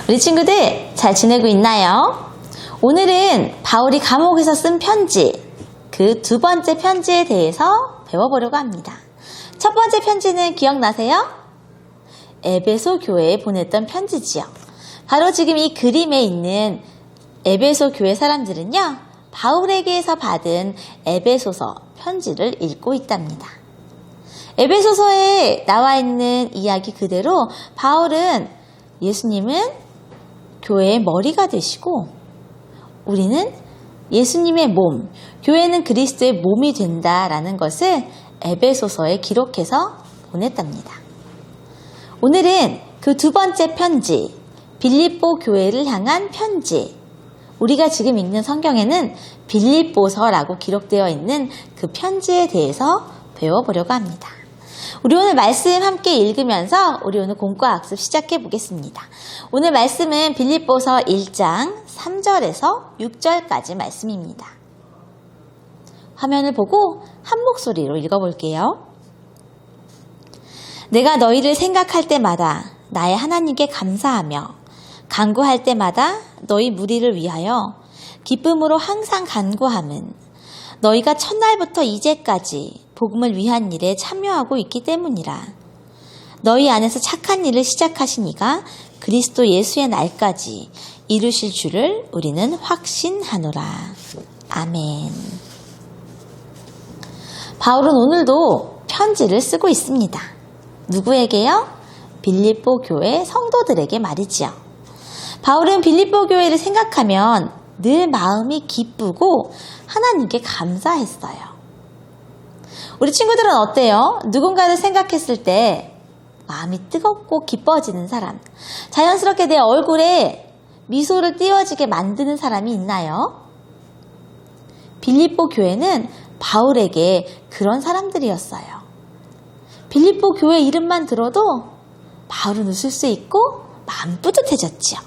우리 친구들 잘 지내고 있나요? 오늘은 바울이 감옥에서 쓴 편지, 그 두 번째 편지에 대해서 배워보려고 합니다. 첫 번째 편지는 기억나세요? 에베소 교회에 보냈던 편지지요. 바로 지금 이 그림에 있는 에베소 교회 사람들은요, 바울에게서 받은 에베소서 편지를 읽고 있답니다. 에베소서에 나와 있는 이야기 그대로 바울은 예수님은 교회의 머리가 되시고 우리는 예수님의 몸, 교회는 그리스도의 몸이 된다라는 것을 에베소서에 기록해서 보냈답니다. 오늘은 그 두 번째 편지, 빌립보 교회를 향한 편지, 우리가 지금 읽는 성경에는 빌립보서라고 기록되어 있는 그 편지에 대해서 배워보려고 합니다. 우리 오늘 말씀 함께 읽으면서 우리 오늘 공과 학습 시작해 보겠습니다. 오늘 말씀은 빌립보서 1장 3절에서 6절까지 말씀입니다. 화면을 보고 한 목소리로 읽어볼게요. 내가 너희를 생각할 때마다 나의 하나님께 감사하며 간구할 때마다 너희 무리를 위하여 기쁨으로 항상 간구함은 너희가 첫날부터 이제까지 복음을 위한 일에 참여하고 있기 때문이라. 너희 안에서 착한 일을 시작하신 이가 그리스도 예수의 날까지 이루실 줄을 우리는 확신하노라. 아멘. 바울은 오늘도 편지를 쓰고 있습니다. 누구에게요? 빌립보 교회 성도들에게 말이지요. 바울은 빌립보 교회를 생각하면 늘 마음이 기쁘고 하나님께 감사했어요. 우리 친구들은 어때요? 누군가를 생각했을 때 마음이 뜨겁고 기뻐지는 사람, 자연스럽게 내 얼굴에 미소를 띄워지게 만드는 사람이 있나요? 빌립보 교회는 바울에게 그런 사람들이었어요. 빌립보 교회 이름만 들어도 바울은 웃을 수 있고 마음 뿌듯해졌지요.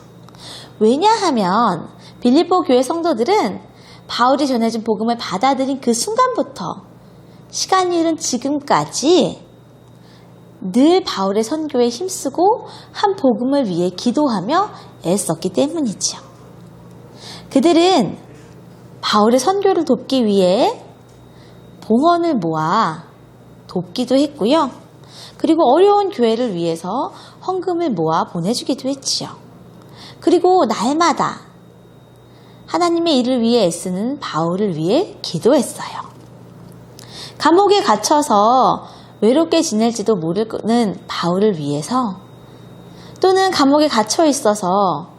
왜냐하면 빌립보 교회 성도들은 바울이 전해준 복음을 받아들인 그 순간부터 시간이 흐른 지금까지 늘 바울의 선교에 힘쓰고 한 복음을 위해 기도하며 애썼기 때문이지요. 그들은 바울의 선교를 돕기 위해 봉헌을 모아 돕기도 했고요. 그리고 어려운 교회를 위해서 헌금을 모아 보내주기도 했지요. 그리고 날마다 하나님의 일을 위해 애쓰는 바울을 위해 기도했어요. 감옥에 갇혀서 외롭게 지낼지도 모르는 바울을 위해서, 또는 감옥에 갇혀 있어서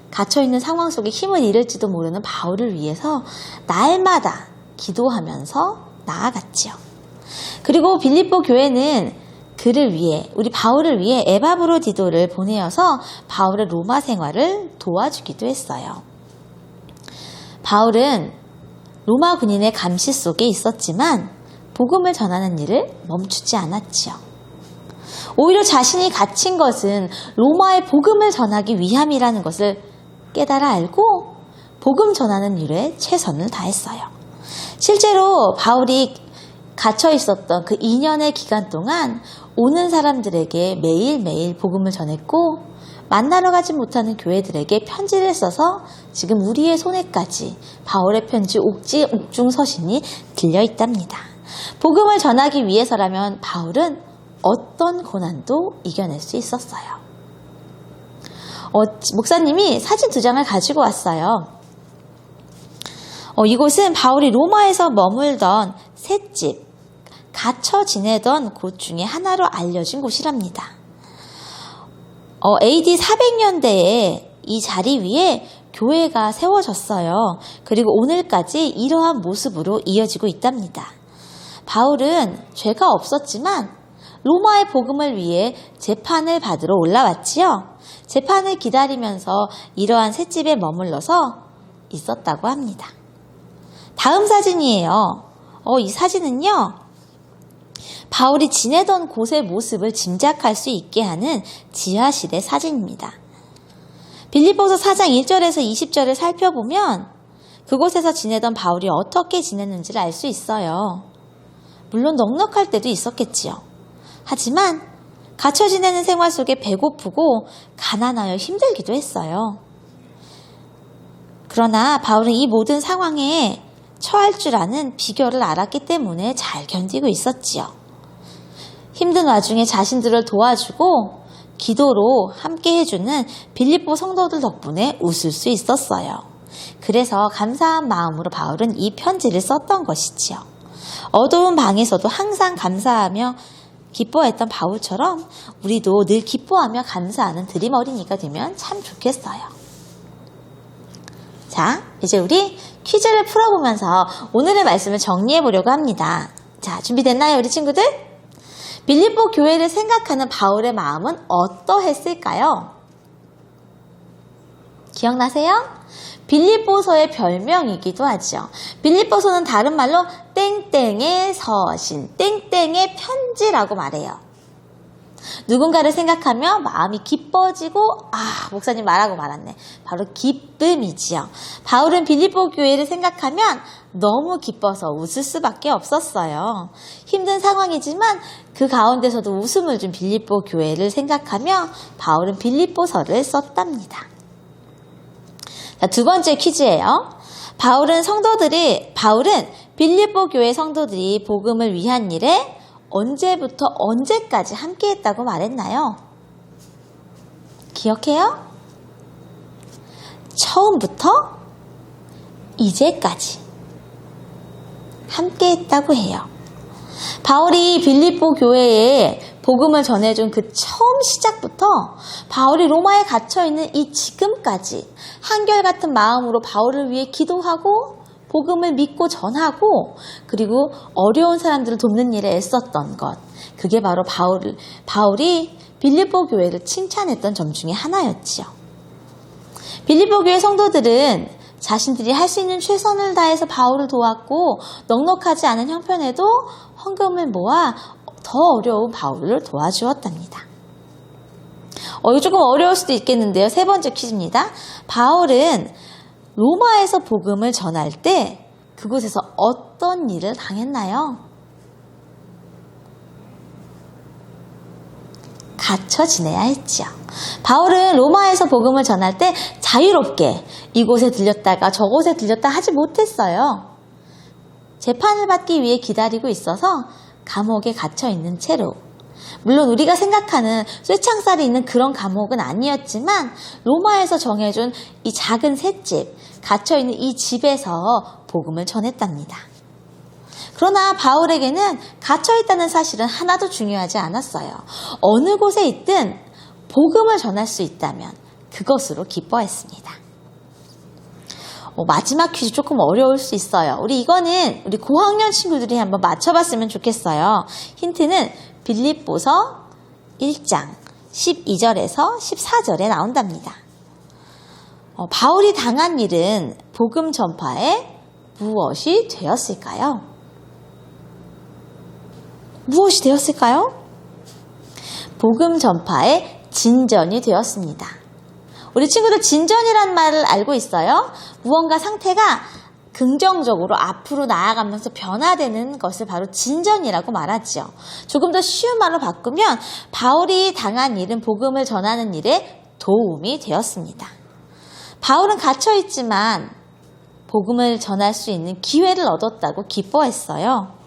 갇혀있는 상황 속에 힘을 잃을지도 모르는 바울을 위해서 날마다 기도하면서 나아갔지요. 그리고 빌립보 교회는 그를 위해, 우리 바울을 위해 에바브로디도를 보내어서 바울의 로마 생활을 도와주기도 했어요. 바울은 로마 군인의 감시 속에 있었지만 복음을 전하는 일을 멈추지 않았지요. 오히려 자신이 갇힌 것은 로마의 복음을 전하기 위함이라는 것을 깨달아 알고 복음 전하는 일에 최선을 다했어요. 실제로 바울이 갇혀 있었던 그 2년의 기간 동안 오는 사람들에게 매일매일 복음을 전했고, 만나러 가지 못하는 교회들에게 편지를 써서 지금 우리의 손에까지 바울의 편지 옥중 서신이 들려 있답니다. 복음을 전하기 위해서라면 바울은 어떤 고난도 이겨낼 수 있었어요. 목사님이 사진 2장을 가지고 왔어요. 이곳은 바울이 로마에서 머물던 셋집, 갇혀 지내던 곳 중에 하나로 알려진 곳이랍니다. AD 400년대에 이 자리 위에 교회가 세워졌어요. 그리고 오늘까지 이러한 모습으로 이어지고 있답니다. 바울은 죄가 없었지만 로마의 복음을 위해 재판을 받으러 올라왔지요. 재판을 기다리면서 이러한 셋집에 머물러서 있었다고 합니다. 다음 사진이에요. 이 사진은요, 바울이 지내던 곳의 모습을 짐작할 수 있게 하는 지하실의 사진입니다. 빌립보서 4장 1절에서 20절을 살펴보면 그곳에서 지내던 바울이 어떻게 지냈는지를 알 수 있어요. 물론 넉넉할 때도 있었겠지요. 하지만 갇혀 지내는 생활 속에 배고프고 가난하여 힘들기도 했어요. 그러나 바울은 이 모든 상황에 처할 줄 아는 비결을 알았기 때문에 잘 견디고 있었지요. 힘든 와중에 자신들을 도와주고 기도로 함께 해주는 빌립보 성도들 덕분에 웃을 수 있었어요. 그래서 감사한 마음으로 바울은 이 편지를 썼던 것이지요. 어두운 방에서도 항상 감사하며 기뻐했던 바울처럼 우리도 늘 기뻐하며 감사하는 드림 어린이가 되면 참 좋겠어요. 자, 이제 우리 퀴즈를 풀어보면서 오늘의 말씀을 정리해 보려고 합니다. 자, 준비됐나요, 우리 친구들? 빌립보 교회를 생각하는 바울의 마음은 어떠했을까요? 기억나세요? 빌립보서의 별명이기도 하죠. 빌립보서는 다른 말로 땡땡의 서신, 땡땡의 편지라고 말해요. 누군가를 생각하며 마음이 기뻐지고 목사님 말하고 말았네. 바로 기쁨이지요. 바울은 빌립보 교회를 생각하면 너무 기뻐서 웃을 수밖에 없었어요. 힘든 상황이지만 그 가운데서도 웃음을 준 빌립보 교회를 생각하며 바울은 빌립보서를 썼답니다. 자, 두 번째 퀴즈예요. 바울은 빌립보 교회 성도들이 복음을 위한 일에 언제부터 언제까지 함께했다고 말했나요? 기억해요? 처음부터 이제까지 함께했다고 해요. 바울이 빌립보 교회에 복음을 전해준 그 처음 시작부터 바울이 로마에 갇혀있는 이 지금까지 한결같은 마음으로 바울을 위해 기도하고 복음을 믿고 전하고 그리고 어려운 사람들을 돕는 일에 애썼던 것, 그게 바로 바울이 빌립보 교회를 칭찬했던 점 중에 하나였지요. 빌립보 교회 성도들은 자신들이 할 수 있는 최선을 다해서 바울을 도왔고 넉넉하지 않은 형편에도 헌금을 모아 더 어려운 바울을 도와주었답니다. 이거 조금 어려울 수도 있겠는데요. 세 번째 퀴즈입니다. 바울은 로마에서 복음을 전할 때 그곳에서 어떤 일을 당했나요? 갇혀 지내야 했지요. 바울은 로마에서 복음을 전할 때 자유롭게 이곳에 들렸다가 저곳에 들렸다 하지 못했어요. 재판을 받기 위해 기다리고 있어서 감옥에 갇혀 있는 채로, 물론 우리가 생각하는 쇠창살이 있는 그런 감옥은 아니었지만 로마에서 정해준 이 작은 셋집, 갇혀있는 이 집에서 복음을 전했답니다. 그러나 바울에게는 갇혀있다는 사실은 하나도 중요하지 않았어요. 어느 곳에 있든 복음을 전할 수 있다면 그것으로 기뻐했습니다. 마지막 퀴즈 조금 어려울 수 있어요. 이거는 우리 고학년 친구들이 한번 맞춰봤으면 좋겠어요. 힌트는 빌립보서 1장 12절에서 14절에 나온답니다. 바울이 당한 일은 복음 전파에 무엇이 되었을까요? 무엇이 되었을까요? 복음 전파에 진전이 되었습니다. 우리 친구들 진전이란 말을 알고 있어요? 무언가 상태가 긍정적으로 앞으로 나아가면서 변화되는 것을 바로 진전이라고 말하죠. 조금 더 쉬운 말로 바꾸면 바울이 당한 일은 복음을 전하는 일에 도움이 되었습니다. 바울은 갇혀있지만 복음을 전할 수 있는 기회를 얻었다고 기뻐했어요.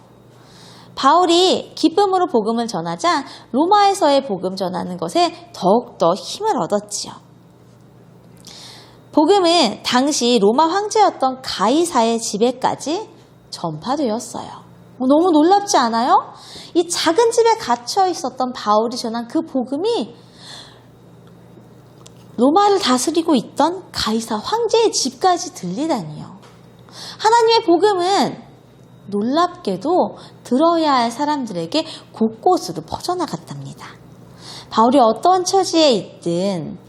바울이 기쁨으로 복음을 전하자 로마에서의 복음 전하는 것에 더욱더 힘을 얻었지요. 복음은 당시 로마 황제였던 가이사의 집에까지 전파되었어요. 너무 놀랍지 않아요? 이 작은 집에 갇혀 있었던 바울이 전한 그 복음이 로마를 다스리고 있던 가이사 황제의 집까지 들리다니요. 하나님의 복음은 놀랍게도 들어야 할 사람들에게 곳곳으로 퍼져나갔답니다. 바울이 어떤 처지에 있든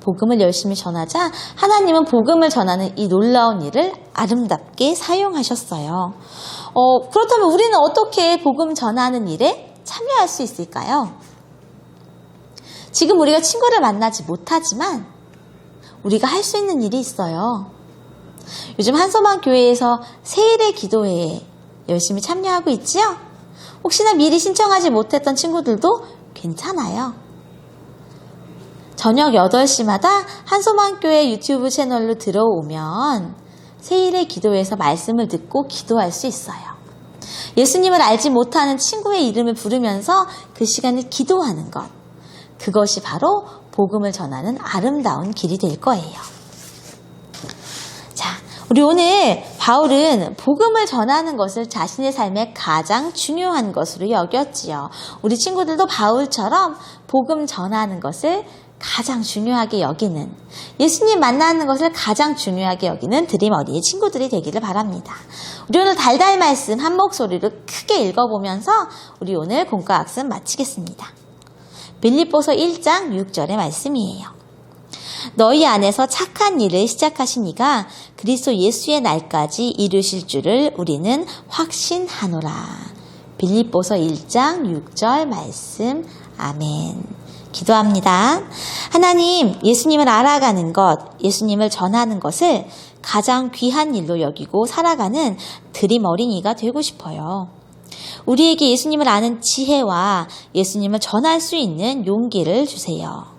복음을 열심히 전하자 하나님은 복음을 전하는 이 놀라운 일을 아름답게 사용하셨어요. 그렇다면 우리는 어떻게 복음 전하는 일에 참여할 수 있을까요? 지금 우리가 친구를 만나지 못하지만 우리가 할 수 있는 일이 있어요. 요즘 한서방 교회에서 세일의 기도회에 열심히 참여하고 있지요? 혹시나 미리 신청하지 못했던 친구들도 괜찮아요. 저녁 8시마다 한소망교회 유튜브 채널로 들어오면 세일의 기도에서 말씀을 듣고 기도할 수 있어요. 예수님을 알지 못하는 친구의 이름을 부르면서 그 시간을 기도하는 것. 그것이 바로 복음을 전하는 아름다운 길이 될 거예요. 자, 우리 오늘 바울은 복음을 전하는 것을 자신의 삶에 가장 중요한 것으로 여겼지요. 우리 친구들도 바울처럼 복음 전하는 것을 가장 중요하게 여기는, 예수님 만나는 것을 가장 중요하게 여기는 드림어리의 친구들이 되기를 바랍니다. 우리 오늘 달달 말씀 한 목소리로 크게 읽어보면서 우리 오늘 공과 학습 마치겠습니다. 빌립보서 1장 6절의 말씀이에요. 너희 안에서 착한 일을 시작하신 이가 그리스도 예수의 날까지 이루실 줄을 우리는 확신하노라. 빌립보서 1장 6절 말씀. 아멘. 기도합니다. 하나님, 예수님을 알아가는 것, 예수님을 전하는 것을 가장 귀한 일로 여기고 살아가는 드림 어린이가 되고 싶어요. 우리에게 예수님을 아는 지혜와 예수님을 전할 수 있는 용기를 주세요.